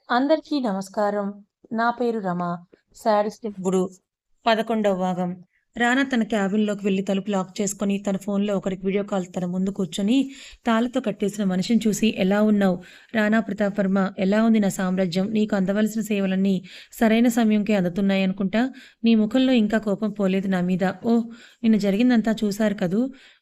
అందరికీ నమస్కారం. నా పేరు రమ. శాడిస్టిక్ గురు 11వ భాగం. రానా తన క్యాబిన్‌లోకి వెళ్లి తలుపు లాక్ చేసుకొని, తన ఫోన్‌లో ఒకరికి వీడియో కాల్ తన ముందు కూర్చొని, తాళ్ళతో కట్టేసిన మనిషిని చూసి "ఎలా ఉన్నావు? రానా ప్రతాప్ వర్మ. ఎలా ఉంది నా సామ్రాజ్యం? నీకు అందవలసిన సేవలన్నీ సరైన సమయంకే అందుతున్నాయనుకుంటా. నీ ముఖంలో ఇంకా కోపం పోలేదు నా మీద. ఓహ్! నిన్న జరిగిందంతా చూశారు కదూ!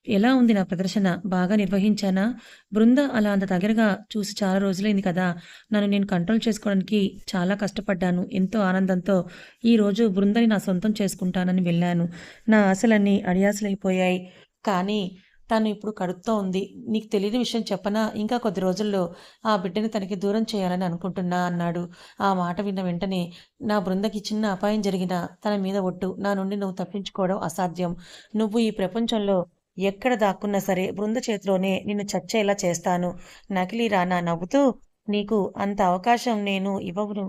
ఎలా ఉంది నా ప్రదర్శన? బాగా నిర్వహించానా? బృంద అలా అంత దగ్గరగా చూసి చాలా రోజులైంది కదా! నన్ను నేను కంట్రోల్ చేసుకోవడానికి చాలా కష్టపడ్డాను. ఎంతో ఆనందంతో ఈరోజు బృందని నా సొంతం చేసుకుంటానని వెళ్ళాను. నా ఆశలన్నీ అడియాసలైపోయాయి. కానీ తను ఇప్పుడు కడుపుతో ఉంది. నీకు తెలియని విషయం చెప్పనా? ఇంకా కొద్ది రోజుల్లో ఆ బిడ్డని తనకి దూరం చేయాలని అనుకుంటున్నా అన్నాడు. ఆ మాట విన్న వెంటనే నా బృందకి చిన్న అపాయం జరిగినా తన మీద ఒట్టు. నా నుండి నువ్వు తప్పించుకోవడం అసాధ్యం. నువ్వు ఈ ప్రపంచంలో ఎక్కడ దాక్కున్నా సరే బృంద చేతిలోనే నిన్ను చచ్చేలా చేస్తాను. నకిలీ రానా నవ్వుతూ నీకు అంత అవకాశం నేను ఇవ్వను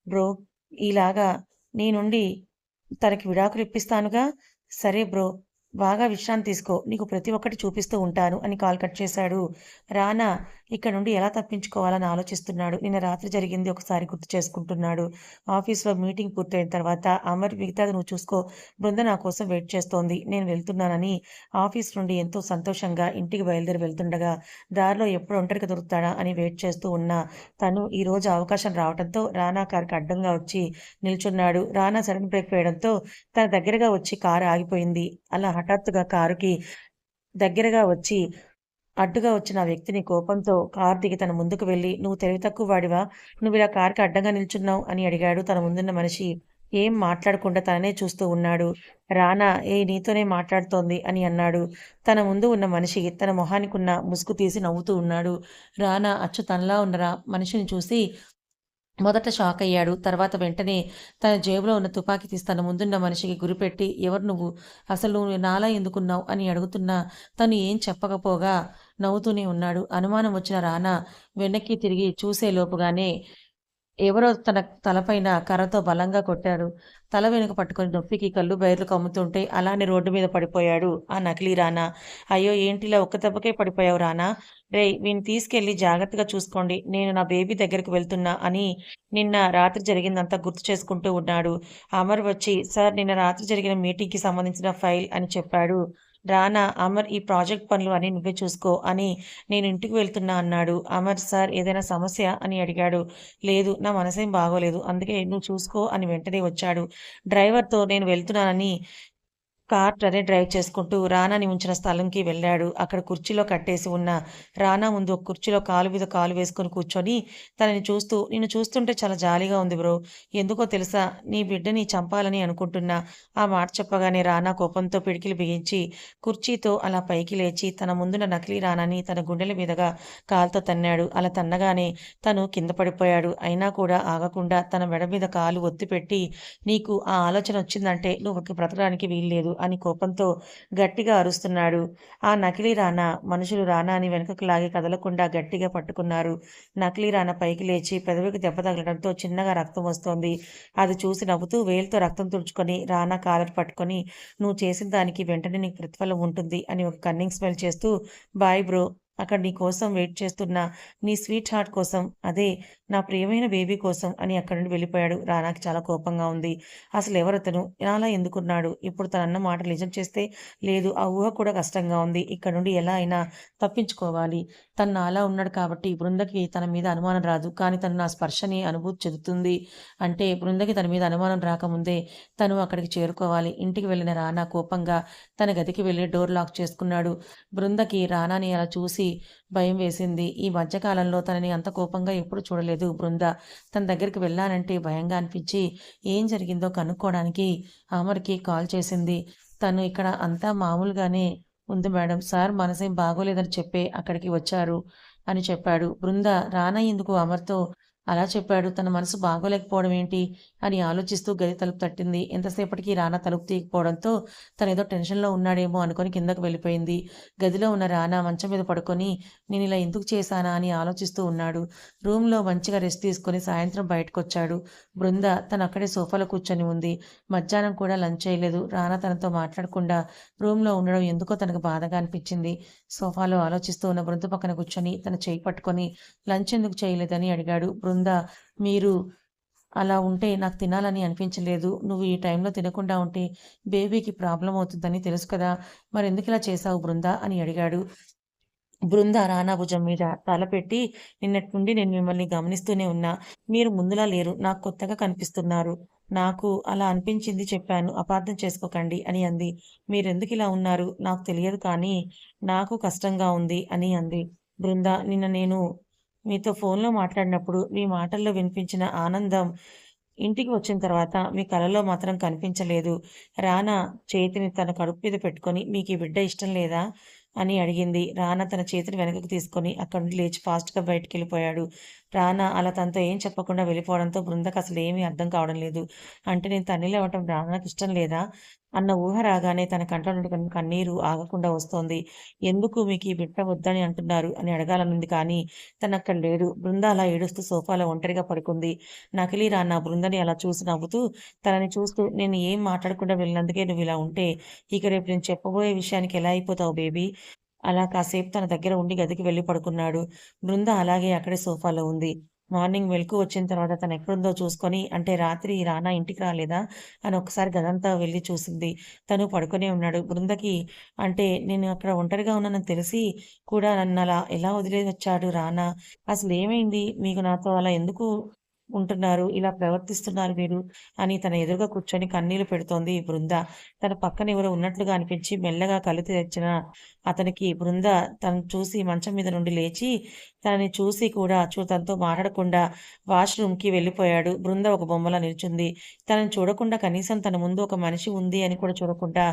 బ్రో. ఇలాగా నీ నుండి తనకి విడాకులు ఇప్పిస్తానుగా. సరే బ్రో. బాగా విశ్రాంతి తీసుకో. నీకు ప్రతి ఒక్కటి చూపిస్తూ ఉంటాను అని కాల్ కట్ చేశాడు. రానా ఇక్కడ నుండి ఎలా తప్పించుకోవాలని ఆలోచిస్తున్నాడు. నిన్న రాత్రి జరిగింది ఒకసారి గుర్తు చేసుకుంటున్నాడు. ఆఫీస్‌లో మీటింగ్ పూర్తయిన తర్వాత అమర్ మిగతాది నువ్వు చూసుకో. బృంద నా కోసం వెయిట్ చేస్తోంది. నేను వెళ్తున్నానని ఆఫీస్ నుండి ఎంతో సంతోషంగా ఇంటికి బయలుదేరి వెళ్తుండగా దారిలో ఎప్పుడు ఒంటరిగా దొరుకుతాడా అని వెయిట్ చేస్తూ ఉన్న తను ఈరోజు అవకాశం రావడంతో రానా కారుకి అడ్డంగా వచ్చి నిల్చున్నాడు. రానా సడన్ బ్రేక్ వేయడంతో తన దగ్గరగా వచ్చి కారు ఆగిపోయింది. అలా హఠాత్తుగా కారుకి దగ్గరగా వచ్చి అడ్డుగా వచ్చిన ఆ వ్యక్తిని కోపంతో కారు దిగి తన ముందుకు వెళ్లి "నువ్వు తెలివి తక్కువ వాడివా? నువ్విలా కారుకి అడ్డంగా నిల్చున్నావు" అని అడిగాడు. తన ముందున్న మనిషి ఏం మాట్లాడకుండా తననే చూస్తూ ఉన్నాడు. రానా "ఏయ్! నీతోనే మాట్లాడుతోంది" అని అన్నాడు. తన ముందు ఉన్న మనిషి తన మొహానికున్న ముసుగు తీసి నవ్వుతూ ఉన్నాడు. రానా అచ్చు తనలా ఉన్న మనిషిని చూసి మొదట షాకయ్యాడు. తర్వాత వెంటనే తన జేబులో ఉన్న తుపాకీ తీసి తన ముందున్న మనిషికి గురిపెట్టి "ఎవరు నువ్వు? అసలు నువ్వు నాలా ఎందుకున్నావు?" అని అడుగుతున్నా తను ఏం చెప్పకపోగా నవ్వుతూనే ఉన్నాడు. అనుమానం వచ్చిన రానా వెనక్కి తిరిగి చూసేలోపుగానే ఎవరో తన తలపైన కర్రతో బలంగా కొట్టారు. తల వెనుక పట్టుకొని నొప్పికి కళ్ళు బైర్లు కమ్ముతుంటే అలానే రోడ్డు మీద పడిపోయాడు ఆ నకిలీ రానా. "అయ్యో! ఏంటిలా ఒక్క దెబ్బకే పడిపోయావు రానా? రేయ్! వీడిని తీసుకెళ్ళి జాగ్రత్తగా చూసుకోండి. నేను నా బేబీ దగ్గరికి వెళ్తున్నా" అని నిన్న రాత్రి జరిగిందంతా గుర్తు చేసుకుంటూ ఉన్నాడు. అమర్ వచ్చి "సార్ నిన్న రాత్రి జరిగిన మీటింగ్‌కి సంబంధించిన ఫైల్" అని చెప్పాడు. రానా "అమర్ ఈ ప్రాజెక్ట్ పనులు అన్నీ నువ్వే చూసుకో" అని "నేను ఇంటికి వెళ్తున్నా" అన్నాడు. అమర్ "సార్ ఏదైనా సమస్య?" అని అడిగాడు. "లేదు. నా మనసేం బాగోలేదు. అందుకే నువ్వు చూసుకో" అని వెంటనే వచ్చాడు. డ్రైవర్‌తో "నేను వెళ్తున్నానని" కార్ తనే డ్రైవ్ చేసుకుంటూ రానాని ఉంచిన స్థలంకి వెళ్ళాడు. అక్కడ కుర్చీలో కట్టేసి ఉన్న రానా ముందు ఒక కుర్చీలో కాలు మీద కాలు వేసుకొని కూర్చొని తనని చూస్తూ "నిన్ను చూస్తుంటే చాలా జాలీగా ఉంది బ్రో. ఎందుకో తెలుసా? నీ బిడ్డని చంపాలని అనుకుంటున్నా." ఆ మాట చెప్పగానే రానా కోపంతో పిడికిలి బిగించి కుర్చీతో అలా పైకి లేచి తన ముందున్న నకిలీ రానాని తన గుండెల మీదుగా కాలుతో తన్నాడు. అలా తన్నగానే తను కింద పడిపోయాడు. అయినా కూడా ఆగకుండా తన మెడ మీద కాలు ఒత్తిపెట్టి "నీకు ఆ ఆలోచన వచ్చిందంటే నువ్వు ఇక బ్రతకడానికి వీల్లేదు" అని కోపంతో గట్టిగా అరుస్తున్నాడు. ఆ నకిలీ రానా మనుషులు రానాని వెనుకకు లాగి కదలకుండా గట్టిగా పట్టుకున్నారు. నకిలీ రానా పైకి లేచి పెదవికి దెబ్బ తగలడంతో చిన్నగా రక్తం వస్తోంది. అది చూసి నవ్వుతూ వేలుతో రక్తం తుడుచుకొని రానా కాలర్ పట్టుకొని "నువ్వు చేసిన దానికి వెంటనే నీకు ప్రతిఫలం ఉంటుంది" అని ఒక కన్నింగ్ స్మైల్ చేస్తూ "బాయ్ బ్రో. అక్కడ నీ కోసం వెయిట్ చేస్తున్న నీ స్వీట్ హార్ట్ కోసం, అదే నా ప్రియమైన బేబీ కోసం" అని అక్కడి నుండి వెళ్ళిపోయాడు. రానాకి చాలా కోపంగా ఉంది. అసలెవరతను? నాలా ఎందుకున్నాడు? ఇప్పుడు తనన్న మాటలు నిజం చేస్తే? లేదు. ఆ ఊహ కూడా కష్టంగా ఉంది. ఇక్కడ నుండి ఎలా అయినా తప్పించుకోవాలి. తను నాలా ఉన్నాడు కాబట్టి బృందకి తన మీద అనుమానం రాదు. కానీ తను నా స్పర్శని అనుభూతి చెందుతుంది అంటే బృందకి తన మీద అనుమానం రాకముందే తను అక్కడికి చేరుకోవాలి. ఇంటికి వెళ్ళిన రానా కోపంగా తన గదికి వెళ్లి డోర్ లాక్ చేసుకున్నాడు. బృందకి రానాని అలా చూసి భయం వేసింది. ఈ మధ్య కాలంలో తనని అంత కోపంగా ఎప్పుడు చూడలేదు బృంద. తన దగ్గరికి వెళ్ళాలంటే భయంగా అనిపించి ఏం జరిగిందో కనుక్కోవడానికి అమర్‌కి కాల్ చేసింది. తను "ఇక్కడ అంతా మామూలుగానే ఉంది మేడం. సార్ మనసేం బాగోలేదని చెప్పే అక్కడికి వచ్చారు" అని చెప్పాడు. బృంద రానా ఎందుకు అమర్‌తో అలా చెప్పాడు? తన మనసు బాగోలేకపోవడం ఏంటి? అని ఆలోచిస్తూ గది తలుపు తట్టింది. ఎంతసేపటికి రానా తలుపు తీయకపోవడంతో తనేదో టెన్షన్‌లో ఉన్నాడేమో అనుకుని కిందకు వెళ్ళిపోయింది. గదిలో ఉన్న రానా మంచం మీద పడుకొని నేనిలా ఎందుకు చేశానా అని ఆలోచిస్తూ ఉన్నాడు. రూమ్‌లో మంచిగా రెస్ట్ తీసుకొని సాయంత్రం బయటకొచ్చాడు. బృంద తనక్కడే సోఫాలో కూర్చొని ఉంది. మధ్యాహ్నం కూడా లంచ్ చేయలేదు. రానా తనతో మాట్లాడకుండా రూమ్‌లో ఉండడం ఎందుకో తనకు బాధగా అనిపించింది. సోఫాలో ఆలోచిస్తూ ఉన్న బృంద పక్కన కూర్చొని తన చెయ్యి పట్టుకొని లంచ్ ఎందుకు చేయలేదని అడిగాడు. బృంద, మీరు అలా ఉంటే నాకు తినాలని అనిపించలేదు. నువ్వు ఈ టైంలో తినకుండా ఉంటే బేబీకి ప్రాబ్లమ్ అవుతుందని తెలుసు కదా! మరెందుకిలా చేశావు బృంద అని అడిగాడు. బృంద రానా భుజం మీద తల పెట్టి, నిన్నటి నుండి నేను మిమ్మల్ని గమనిస్తూనే ఉన్నా. మీరు ముందులా లేరు. నాకు కొత్తగా కనిపిస్తున్నారు. నాకు అలా అనిపించింది చెప్పాను. అపార్థం చేసుకోకండి అని అంది. మీరెందుకిలా ఉన్నారు? నాకు తెలియదు కానీ, నాకు కష్టంగా ఉంది అని అంది. బృంద, నిన్న నేను మీతో ఫోన్‌లో మాట్లాడినప్పుడు మీ మాటల్లో వినిపించిన ఆనందం ఇంటికి వచ్చిన తర్వాత మీ కలలో మాత్రం కనిపించలేదు. రానా చేతిని తన కడుపు మీద పెట్టుకొని, మీకీ బిడ్డ ఇష్టం లేదా? అని అడిగింది. రానా తన చేతిని వెనకకు తీసుకొని అక్కడి నుండి లేచి ఫాస్ట్‌గా బయటికెళ్ళిపోయాడు. రానా అలా తనతో ఏం చెప్పకుండా వెళ్ళిపోవడంతో బృందకసలేమీ అర్థం కావడం లేదు. అంటే నేను తల్లినవ్వటం రానాకిష్టం లేదా? అన్న ఊహ రాగానే తన కంట్లో నుండి కన్నీరు ఆగకుండా వస్తోంది. ఎందుకు మీకీ బిడ్డ వద్దని అంటున్నారు అని అడగాలనుంది కానీ తనక్కడ లేడు. బృంద అలా ఏడుస్తూ సోఫాలో ఒంటరిగా పడుకుంది. నకిలీ రానా బృందని అలా చూసి నవ్వుతూ, తనని చూస్తూ నేను ఏం మాట్లాడకుండా వెళ్ళినందుకే నువ్విలా ఉంటే, ఇక రేపు నేను చెప్పబోయే విషయానికి ఎలా అయిపోతావు బేబీ? అలా కాసేపు తన దగ్గర ఉండి గదికి వెళ్లి పడుకున్నాడు. బృంద అలాగే అక్కడే సోఫాలో ఉంది. మార్నింగ్ మెలుకువ వచ్చిన తర్వాత తనెక్కడుందో చూసుకొని, అంటే రాత్రి రానా ఇంటికి రాలేదా? అని ఒకసారి గదంతా వెళ్లి చూసింది. తను పడుకునే ఉన్నాడు. బృందకి అంటే నేను అక్కడ ఒంటరిగా ఉన్నానని తెలిసి కూడా నన్నలా ఎలా వదిలేసొచ్చాడు రానా? అసలేమైంది? మీకు నాతో అలా ఎందుకు ఉంటున్నారు? ఇలా ప్రవర్తిస్తున్నారు మీరు అని తన ఎదురుగా కూర్చొని కన్నీళ్లు పెడుతోంది ఈ బృంద. తన పక్కన ఎవరో ఉన్నట్లుగా అనిపించి మెల్లగా కళ్ళు తెరిచిన అతనికి బృంద తనను చూసి మంచం మీద నుండి లేచి తనని చూసి కూడా తనతో మాట్లాడకుండా వాష్‌రూమ్‌కి వెళ్ళిపోయాడు. బృంద ఒక బొమ్మలా నిల్చుంది. తనని చూడకుండా కనీసం తన ముందు ఒక మనిషి ఉంది అని కూడా చూడకుండా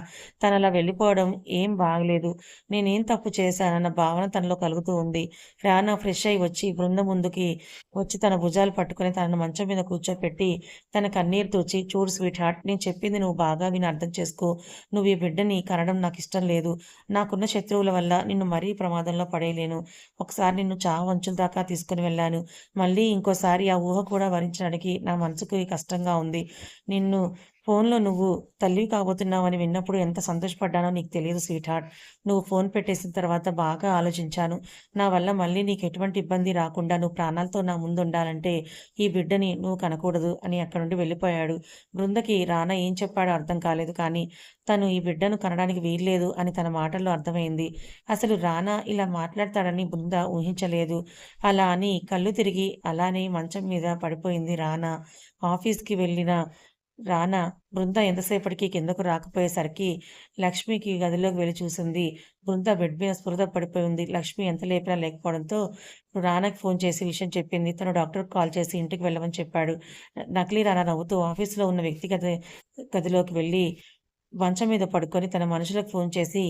తనలా వెళ్ళిపోవడం ఏం బాగలేదు. నేనేం తప్పు చేశానన్న భావన తనలో కలుగుతూ ఉంది. రానా ఫ్రెష్ అయ్యి వచ్చి బృంద ముందుకి వచ్చి తన భుజాలు పట్టుకొని తనను మంచం మీద కూర్చోపెట్టి, తన కన్నీరు తుడిచి, చూడు స్వీట్ హార్ట్ నేను చెప్పింది నువ్వు బాగా విని అర్థం చేసుకో. నువ్వు ఈ బిడ్డని కనడం నాకిష్టం లేదు. నాకున్న శత్రువుల వల్ల నిన్ను మరీ ప్రమాదంలో పడేయలేను. ఒకసారి నిన్ను చావు అంచుల దాకా తీసుకొని వెళ్ళాను. మళ్ళీ ఇంకోసారి ఆ ఊహ కూడా భరించడానికి నా మనసుకి కష్టంగా ఉంది. నిన్ను ఫోన్‌లో నువ్వు తల్లివి కాబోతున్నావని విన్నప్పుడు ఎంత సంతోషపడ్డానో నీకు తెలీదు స్వీట్ హార్ట్. నువ్వు ఫోన్ పెట్టేసిన తర్వాత బాగా ఆలోచించాను. నా వల్ల మళ్ళీ నీకెటువంటి ఇబ్బంది రాకుండా నువ్వు ప్రాణాలతో నా ముందుండాలంటే ఈ బిడ్డని నువ్వు కనకూడదు అని అక్కడి నుండి వెళ్ళిపోయాడు. బృందకి రానా ఏం చెప్పాడో అర్థం కాలేదు కానీ, తను ఈ బిడ్డను కనడానికి వీల్లేదు అని తన మాటల్లో అర్థమైంది. అసలు రానా ఇలా మాట్లాడతాడని బృంద ఊహించలేదు. అలా అని కళ్ళు తిరిగి అలానే మంచం మీద పడిపోయింది రానా. ఆఫీస్‌కి వెళ్ళిన రానా బృంద ఎంతసేపటికి కిందకు రాకపోయేసరికి లక్ష్మికి గదిలోకి వెళ్లి చూసింది. బృంద బెడ్ మీద స్పృహ పడిపోయి ఉంది. లక్ష్మి ఎంత లేపినా లేకపోవడంతో రానాకి ఫోన్ చేసి విషయం చెప్పింది. తను డాక్టర్‌కి కాల్ చేసి ఇంటికి వెళ్ళమని చెప్పాడు. నకిలీ రానా నవ్వుతూ ఆఫీస్‌లో ఉన్న వ్యక్తిగత గదిలోకి వెళ్లి మంచం మీద పడుకొని తన మనుషులకు ఫోన్ చేసి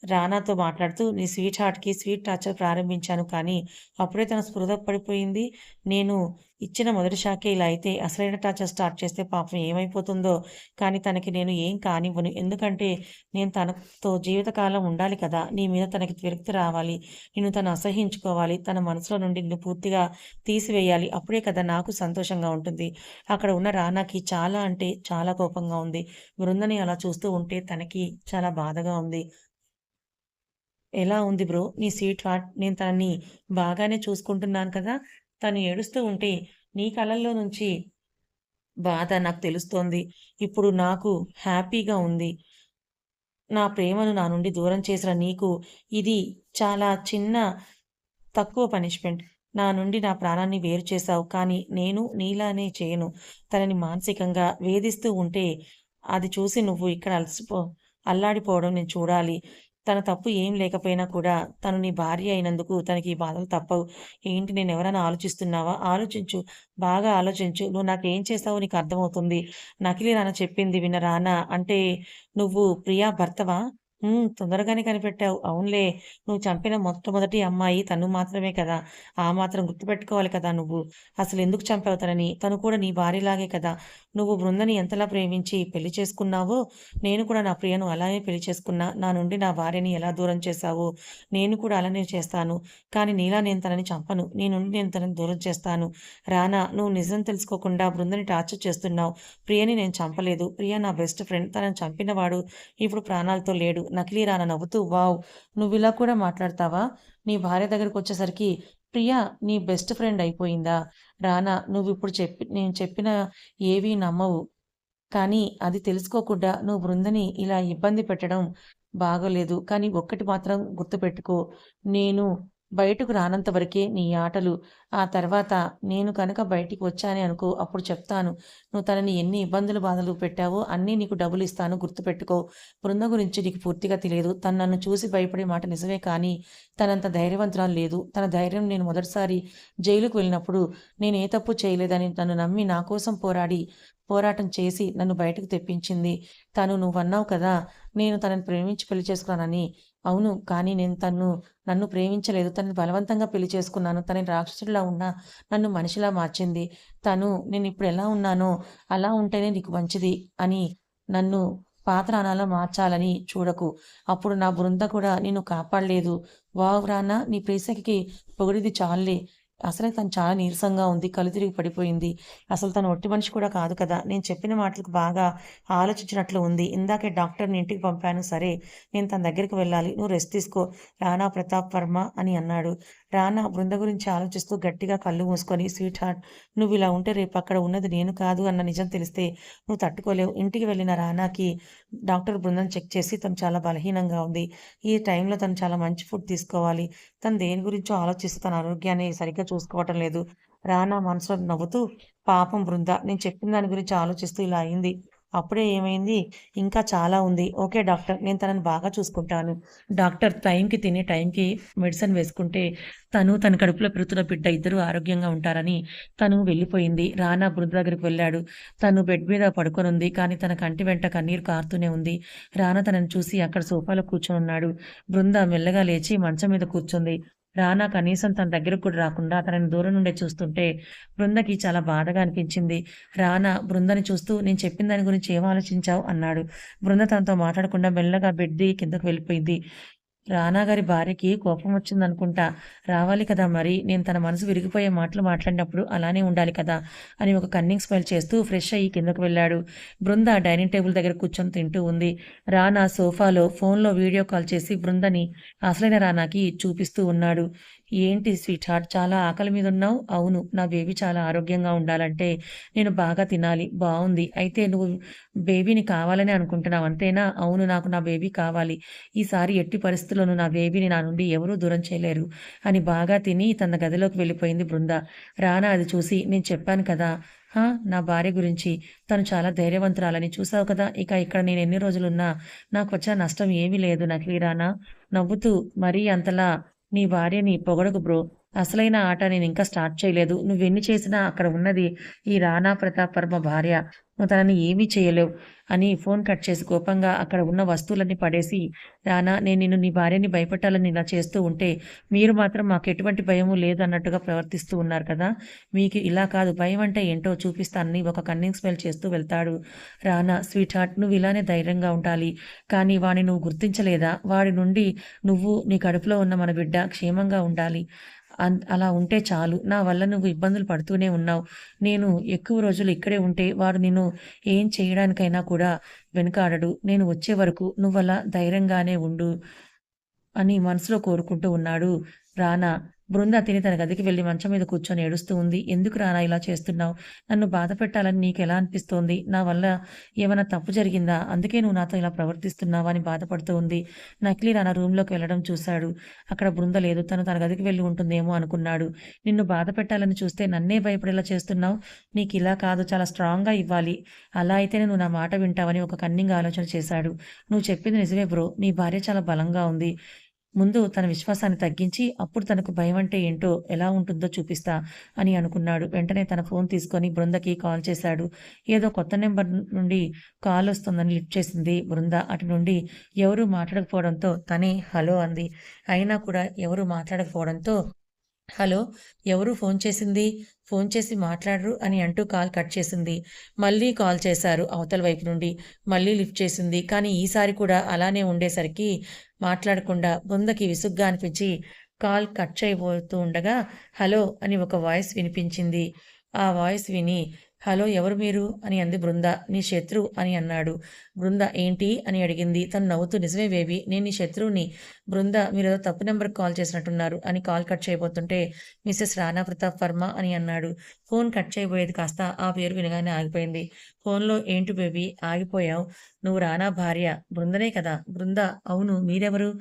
రానాతో మాట్లాడుతూ, "నీ స్వీట్ హార్ట్‌కి స్వీట్ టార్చర్ ప్రారంభించాను కానీ, అప్పుడే తను స్పృహ పడిపోయింది. నేను ఇచ్చిన మొదటి షాకే ఇలా అయితే అసలైన టార్చర్ స్టార్ట్ చేస్తే పాపం ఏమైపోతుందో! కానీ తనకి నేను ఏం కానివ్వను. ఎందుకంటే నేను తనతో జీవితకాలం ఉండాలి కదా! నీ మీద తనకి విరక్తి రావాలి. నిన్ను తను అసహ్యించుకోవాలి. తన మనసులో నుండి నిన్ను పూర్తిగా తీసివేయాలి. అప్పుడే కదా నాకు సంతోషంగా ఉంటుంది." అక్కడ ఉన్న రానాకి చాలా అంటే చాలా కోపంగా ఉంది. బృందని అలా చూస్తూ ఉంటే తనకి చాలా బాధగా ఉంది. ఎలా ఉంది బ్రో నీ స్వీట్ హార్ట్? నేను తనని బాగానే చూసుకుంటున్నాను కదా! తను ఏడుస్తూ ఉంటే నీ కళ్ళల్లో నుంచి బాధ నాకు తెలుస్తోంది. ఇప్పుడు నాకు హ్యాపీగా ఉంది. నా ప్రేమను నా నుండి దూరం చేసిన నీకు ఇది చాలా చిన్న తక్కువ పనిష్మెంట్. నా నుండి నా ప్రాణాన్ని వేరు చేశావు. కానీ నేను నీలానే చేయను. తనని మానసికంగా వేధిస్తూ ఉంటే అది చూసి నువ్వు ఇక్కడ అల్లాడిపోవడం నేను చూడాలి. తన తప్పు ఏం లేకపోయినా కూడా తను నీ భార్య అయినందుకు తనకి ఈ బాధలు తప్పవు. ఏంటి నేనెవరైనా ఆలోచిస్తున్నావా? ఆలోచించు. బాగా ఆలోచించు. నువ్వు నాకేం చేశావో నీకు అర్థమవుతుంది. నకిలీ రానా చెప్పింది విన్న రానా అంటే నువ్వు ప్రియా భర్తవా? తొందరగానే కనిపెట్టావు. అవునులే. నువ్వు చంపిన మొట్టమొదటి అమ్మాయి తను మాత్రమే కదా! ఆ మాత్రం గుర్తుపెట్టుకోవాలి కదా నువ్వు. అసలెందుకు చంపావు తనని? తను కూడా నీ భార్యలాగే కదా! నువ్వు బృందని ఎంతలా ప్రేమించి పెళ్లి చేసుకున్నావో, నేను కూడా నా ప్రియను అలానే పెళ్లి చేసుకున్నా. నా నుండి నా భార్యని ఎలా దూరం చేశావో, నేను కూడా అలానే చేస్తాను. కానీ నీలా నేను తనని చంపను. నీ నుండి నేను తనని దూరం చేస్తాను. రానా, నువ్వు నిజం తెలుసుకోకుండా బృందని టార్చర్ చేస్తున్నావు. ప్రియని నేను చంపలేదు. ప్రియ నా బెస్ట్ ఫ్రెండ్. తనని చంపినవాడు ఇప్పుడు ప్రాణాలతో లేడు. నకిలీ రానా నవ్వుతూ వావ్! నువ్విలా కూడా మాట్లాడతావా? నీ భార్య దగ్గరకొచ్చేసరికి ప్రియ నీ బెస్ట్ ఫ్రెండ్ అయిపోయిందా? రానా నువ్విప్పుడు నేను చెప్పిన ఏవీ నమ్మవు. కానీ అది తెలుసుకోకుండా నువ్వు బృందని ఇలా ఇబ్బంది పెట్టడం బాగోలేదు. కానీ ఒక్కటి మాత్రం గుర్తుపెట్టుకో. నేను బయటకు రానంత వరకే నీ ఆటలు. ఆ తర్వాత నేను కనుక బయటికి వచ్చానే అనుకో అప్పుడు చెప్తాను. నువ్వు తనని ఎన్ని ఇబ్బందులు, బాధలు పెట్టావో అన్నీ నీకు డబ్బులిస్తాను గుర్తుపెట్టుకో. బృంద గురించి నీకు పూర్తిగా తెలియదు. తను నన్ను చూసి భయపడే మాట నిజమే కానీ తనంత ధైర్యవంతురాలు లేదు. తన ధైర్యం నేను మొదటిసారి జైలుకి వెళ్ళినప్పుడు నేను ఏ తప్పు చేయలేదని నన్ను నమ్మి నా కోసం పోరాటం చేసి నన్ను బయటకు తెప్పించింది. నువ్వన్నావు కదా! నేను తనని ప్రేమించి పెళ్లి చేసుకున్నానని. అవును. కానీ నేను నన్ను ప్రేమించలేదు. తనని బలవంతంగా పెళ్లి చేసుకున్నాను. తనని రాక్షసుడిలా ఉన్నా నన్ను మనిషిలా మార్చింది. నేనిప్పుడు ఎలా ఉన్నానో అలా ఉంటేనే నీకు మంచిది అని నన్ను పాతరానాలా మార్చాలని చూడకు. అప్పుడు నా బృంద కూడా నిన్ను కాపాడలేదు. వావ్! రానా నీ ప్రేయసికి పొగిడింది చాలులే. అసలే తను చాలా నీరసంగా ఉంది. కళ్ళు తిరిగి పడిపోయింది. అసలు తను ఒట్టి మనిషి కూడా కాదు కదా! నేను చెప్పిన మాటలకు బాగా ఆలోచించినట్లు ఉంది. ఇందాకే డాక్టర్‌ని ఇంటికి పంపాను. సరే, నేను తన దగ్గరికి వెళ్ళాలి. నువ్వు రెస్ట్ తీసుకో. రానా ప్రతాప్ వర్మ అని అన్నాడు. రానా బృంద గురించి ఆలోచిస్తూ గట్టిగా కళ్ళు మూసుకొని స్వీట్ హార్ట్ నువ్విలా ఉంటే రేపు అక్కడ ఉన్నది నేను కాదు అన్న నిజం తెలిస్తే నువ్వు తట్టుకోలేవు. ఇంటికి వెళ్ళిన రానాకి డాక్టర్ బృందం చెక్ చేసి తను చాలా బలహీనంగా ఉంది. ఈ టైంలో తను చాలా మంచి ఫుడ్ తీసుకోవాలి. తను దేని గురించో ఆలోచిస్తూ తన ఆరోగ్యాన్ని సరిగ్గా చూసుకోవటం లేదు. రానా మనసులో నవ్వుతూ పాపం బృంద నేను చెప్పిన దాని గురించి ఆలోచిస్తూ ఇలా అయింది. అప్పుడే ఏమైంది? ఇంకా చాలా ఉంది. ఓకే డాక్టర్ నేను తనని బాగా చూసుకుంటాను. డాక్టర్ టైంకి తిని, టైంకి మెడిసిన్ వేసుకుంటే తన కడుపులో పెరుగుతున్న బిడ్డ ఇద్దరూ ఆరోగ్యంగా ఉంటారని తను వెళ్ళిపోయింది. రానా బృంద దగ్గరికి వెళ్ళాడు. తను బెడ్ మీద పడుకొనుంది. కానీ తన కంటి వెంట కన్నీరు కారుతూనే ఉంది. రానా తనని చూసి అక్కడ సోఫాలో కూర్చొనున్నాడు. బృంద మెల్లగా లేచి మంచం మీద కూర్చుంది. రానా కనీసం తన దగ్గరకు కూడా రాకుండా తనని దూరం నుండే చూస్తుంటే బృందకి చాలా బాధగా అనిపించింది. రానా బృందని చూస్తూ నేను చెప్పిన దాని గురించి ఏం ఆలోచించావు అన్నాడు. బృంద తనతో మాట్లాడకుండా మెల్లగా బెడ్ దిగి కిందకు వెళ్ళిపోయింది. రానా గారి భార్యకి కోపం వచ్చిందనుకుంటా. రావాలి కదా మరి! నేను తన మనసు విరిగిపోయే మాటలు మాట్లాడినప్పుడు అలానే ఉండాలి కదా! అని ఒక కన్నింగ్ స్మైల్ చేస్తూ ఫ్రెష్ అయ్యి కిందకు వెళ్ళాడు. బృంద డైనింగ్ టేబుల్ దగ్గర కూర్చొని తింటూ ఉంది. రానా సోఫాలో ఫోన్‌లో వీడియో కాల్ చేసి బృందని అసలైన రానాకి చూపిస్తూ ఉన్నాడు. ఏంటి స్వీట్ హార్ట్ చాలా ఆకలి మీదున్నావు? అవును. నా బేబీ చాలా ఆరోగ్యంగా ఉండాలంటే నేను బాగా తినాలి. బావుంది. అయితే నువ్వు బేబీని కావాలనే అనుకుంటున్నావు అంతేనా? అవును. నాకు నా బేబీ కావాలి. ఈసారి ఎట్టి పరిస్థితుల్లోనూ నా బేబీని నా నుండి ఎవరూ దూరం చేయలేరు అని బాగా తిని తన గదిలోకి వెళ్ళిపోయింది బృంద. రానా అది చూసి నేను చెప్పాను కదా! నా భార్య గురించి. తను చాలా ధైర్యవంతురాలని చూసావు కదా! ఇక ఇక్కడ నేను ఎన్ని రోజులున్నా నాకు వచ్చిన నష్టం ఏమీ లేదు నకిలీ రానా. నవ్వుతూ మరీ అంతలా నీ భార్యని పొగడకు బ్రో. అసలైన ఆట నేనింకా స్టార్ట్ చేయలేదు. నువ్వెన్ని చేసినా అక్కడ ఉన్నది ఈ రానా ప్రతాప్ వర్మ భార్య. నువ్వు తనని ఏమీ చేయలేవు అని ఫోన్ కట్ చేసి కోపంగా అక్కడ ఉన్న వస్తువులన్నీ పడేసి, రానా నేను నిన్ను నీ భార్యని భయపెట్టాలని ఇలా చేస్తూ ఉంటే, మీరు మాత్రం మాకెటువంటి భయము లేదన్నట్టుగా ప్రవర్తిస్తూ ఉన్నారు కదా! మీకు ఇలా కాదు భయం అంటే ఏంటో చూపిస్తానని ఒక కన్నింగ్ స్మైల్ చేస్తూ వెళ్తాడు. రానా స్వీట్ హార్ట్ నువ్వు ఇలానే ధైర్యంగా ఉండాలి. కానీ వాడిని నువ్వు గుర్తించలేదా? వాడి నుండి నువ్వు నీ కడుపులో ఉన్న మన బిడ్డ క్షేమంగా ఉండాలి. అలా ఉంటే చాలు. నా వల్ల నువ్వు ఇబ్బందులు పడుతూనే ఉన్నావు. నేను ఎక్కువ రోజులు ఇక్కడే ఉంటే వాడు నిన్ను ఏం చేయడానికైనా కూడా వెనుకాడడు. నేను వచ్చే వరకు నువ్వలా ధైర్యంగానే ఉండు. అని మనసులో కోరుకుంటూ ఉన్నాడు రానా. బృంద తిని తన గదికి వెళ్లి మంచం మీద కూర్చొని ఏడుస్తూ ఉంది. ఎందుకు రానా ఇలా చేస్తున్నావు? నన్ను బాధ పెట్టాలని నీకెలా అనిపిస్తోంది? నా వల్ల ఏమైనా తప్పు జరిగిందా? అందుకే నువ్వు నాతో ఇలా ప్రవర్తిస్తున్నావా అని బాధపడుతూ ఉంది. నకిలీ రానా రూమ్‌లోకి వెళ్ళడం చూశాడు. అక్కడ బృంద లేదు. తన గదికి వెళ్లి ఉంటుందేమో అనుకున్నాడు. నిన్ను బాధ పెట్టాలని చూస్తే నన్నే భయపడేలా చేస్తున్నావు. నీకిలా కాదు చాలా స్ట్రాంగ్‌గా ఇవ్వాలి. అలా అయితేనే నువ్వు నా మాట వింటావని ఒక కన్నింగ్ ఆలోచన చేశాడు. నువ్వు చెప్పింది నిజమే బ్రో. నీ భార్య చాలా బలంగా ఉంది. ముందు తన విశ్వాసాన్ని తగ్గించి, అప్పుడు తనకు భయమంటే ఏంటో, ఎలా ఉంటుందో చూపిస్తా అని అనుకున్నాడు. వెంటనే తన ఫోన్ తీసుకొని బృందకి కాల్ చేశాడు. ఏదో కొత్త నెంబర్ నుండి కాలొస్తుందని లిఫ్ట్ చేసింది బృంద. అటు నుండి ఎవరూ మాట్లాడకపోవడంతో తనే హలో అంది. అయినా కూడా ఎవరూ మాట్లాడకపోవడంతో హలో! ఎవరు ఫోన్ చేసింది? ఫోన్ చేసి మాట్లాడరు అని అంటూ కాల్ కట్ చేసింది. మళ్ళీ కాల్ చేశారు అవతల వైపు నుండి. మళ్ళీ లిఫ్ట్ చేసింది. కానీ ఈసారి కూడా అలానే ఉండేసరికి మాట్లాడకుండా బృందకి విసుగ్గా అనిపించి కాల్ కట్ చేయబోతూ ఉండగా హలో! అని ఒక వాయిస్ వినిపించింది. ఆ వాయిస్ విని హలో ఎవరు మీరు అని అంది బృంద. నీ శత్రువు అని అన్నాడు. బృంద ఏంటి అని అడిగింది. తను నవ్వుతూ నిజమే బేబీ నేను నీ శత్రువుని. బృంద మీరేదో తప్పు నెంబర్‌కి కాల్ చేసినట్టున్నారు అని కాల్ కట్ చేయబోతుంటే మిసెస్ రాణా ప్రతాప్ వర్మ అని అన్నాడు. ఫోన్ కట్ చేయబోయేది కాస్త ఆ పేరు వినగానే ఆగిపోయింది. ఫోన్‌లో ఏంటి బేబీ ఆగిపోయావు? నువ్వు రానా భార్య బృందనే కదా? బృంద అవును మీరెవరు?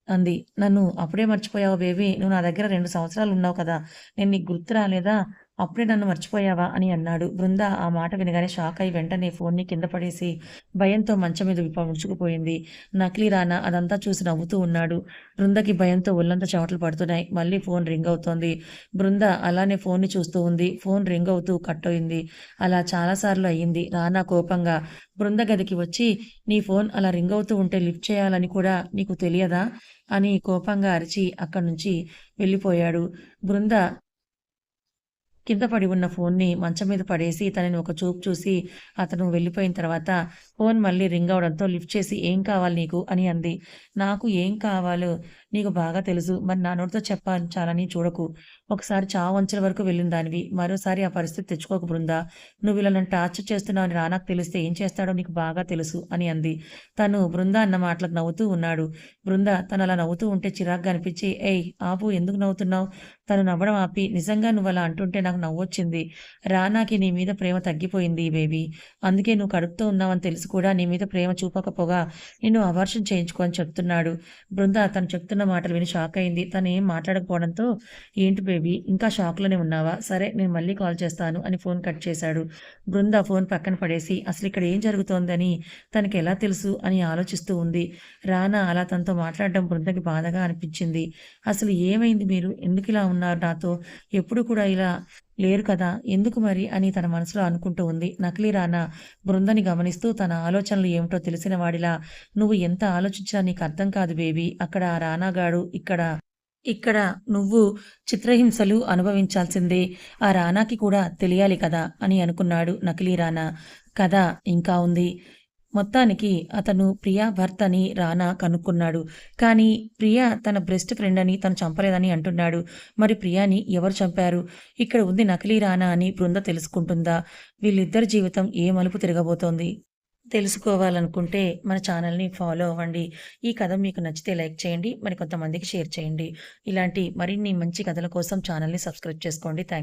అంది. నన్ను అప్పుడే మర్చిపోయావా బేబీ? నువ్వు నా దగ్గర 2 సంవత్సరాలున్నావు కదా! నేను నీకు గుర్తు రాలేదా? అప్పుడే నన్ను మర్చిపోయావా? అని అన్నాడు. బృంద ఆ మాట వినగానే షాకయి వెంటనే ఫోన్‌ని కింద పడేసి భయంతో మంచం మీద ముడుచుకుపోయింది. నకిలీ రానా అదంతా చూసి నవ్వుతూ ఉన్నాడు. బృందకి భయంతో ఒళ్ళంతా చెమటలు పడుతున్నాయి. మళ్ళీ ఫోన్ రింగ్ అవుతోంది. బృంద అలానే ఫోన్‌ని చూస్తూ ఉంది. ఫోన్ రింగ్ అవుతూ కట్ అయింది. అలా చాలా సార్లు అయ్యింది. రానా కోపంగా బృంద గదికి వచ్చి నీ ఫోన్ అలా రింగ్ అవుతూ ఉంటే లిఫ్ట్ చేయాలని కూడా నీకు తెలియదా? అని కోపంగా అరిచి అక్కడ్నుంచి వెళ్ళిపోయాడు. బృంద కింద పడి ఉన్న ఫోన్‌ని మంచం మీద పడేసి తనని ఒక చూపు చూసి అతను వెళ్ళిపోయిన తర్వాత ఫోన్ మళ్ళీ రింగ్ అవ్వడంతో లిఫ్ట్ చేసి "ఏం కావాలి నీకు?" అని అంది. "నాకు ఏం కావాలో నీకు బాగా తెలుసు. మరి నా నోటితో చెప్పించాలని చూడకు. ఒకసారి చావంచుల వరకు వెళ్ళిన దానివి. మరోసారి ఆ పరిస్థితి తెచ్చుకోకు బృందా. నువ్విలా నన్ను టార్చర్ చేస్తున్నావని రానాకు తెలిస్తే ఏం చేస్తాడో నీకు బాగా తెలుసు" అని అంది. తను బృంద అన్న మాటలకు నవ్వుతూ ఉన్నాడు. బృంద తనలా నవ్వుతూ ఉంటే చిరాకుగా అనిపించి "ఏయ్! ఆపు ఎందుకు నవ్వుతున్నావు?" తను నవ్వడం ఆపి, నిజంగా నువ్వలా అంటుంటే నాకు నవ్వొచ్చింది. రానాకి నీ మీద ప్రేమ తగ్గిపోయింది బేబీ. అందుకే నువ్వు కడుపుతో ఉన్నావని తెలిసి కూడా నీ మీద ప్రేమ చూపకపోగా నిన్ను అబార్షన్ చేయించుకో అని చెప్తున్నాడు. బృంద తను చెప్తున్న మాటలు విని షాకయింది. తనేం మాట్లాడకపోవడంతో, ఏంటి బేబీ ఇంకా షాక్‌లోనే ఉన్నావా? సరే నేను మళ్ళీ కాల్ చేస్తాను అని ఫోన్ కట్ చేశాడు. బృంద ఫోన్ పక్కన పడేసి అసలిక్కడ ఏం జరుగుతోందని తనకెలా తెలుసు అని ఆలోచిస్తూ ఉంది. రానా అలా తనతో మాట్లాడడం బృందకి బాధగా అనిపించింది. అసలు ఏమైంది మీరు? ఎందుకిలా ఉన్నారు నాతో? ఎప్పుడు కూడా ఇలా లేరు కదా! ఎందుకు మరి? అని తన మనసులో అనుకుంటూ ఉంది. నకిలీ రానా బృందని గమనిస్తూ తన ఆలోచనలు ఏమిటో తెలిసిన వాడిలా, "నువ్వు ఎంత ఆలోచించినా నీకర్థం కాదు బేబీ. అక్కడ ఆ రానాగాడు, ఇక్కడ నువ్వు చిత్రహింసలు అనుభవించాల్సిందే. ఆ రానాకి కూడా తెలియాలి కదా!" అని అనుకున్నాడు నకిలీ రానా. కథ ఇంకా ఉంది. మొత్తానికి అతను ప్రియా భర్తని రానా కనుక్కున్నాడు. కానీ ప్రియా తన బెస్ట్ ఫ్రెండ్ అని తను చంపలేదని అంటున్నాడు. మరి ప్రియాని ఎవరు చంపారు? ఇక్కడ ఉంది నకిలీ రానా అని బృంద తెలుసుకుంటుందా? వీళ్ళిద్దరి జీవితం ఏ మలుపు తిరగబోతోంది? తెలుసుకోవాలనుకుంటే మన ఛానల్‌ని ఫాలో అవ్వండి. ఈ కథ మీకు నచ్చితే లైక్ చేయండి. మరికొంతమందికి షేర్ చేయండి. ఇలాంటి మరిన్ని మంచి కథల కోసం ఛానల్‌ని సబ్స్క్రైబ్ చేసుకోండి.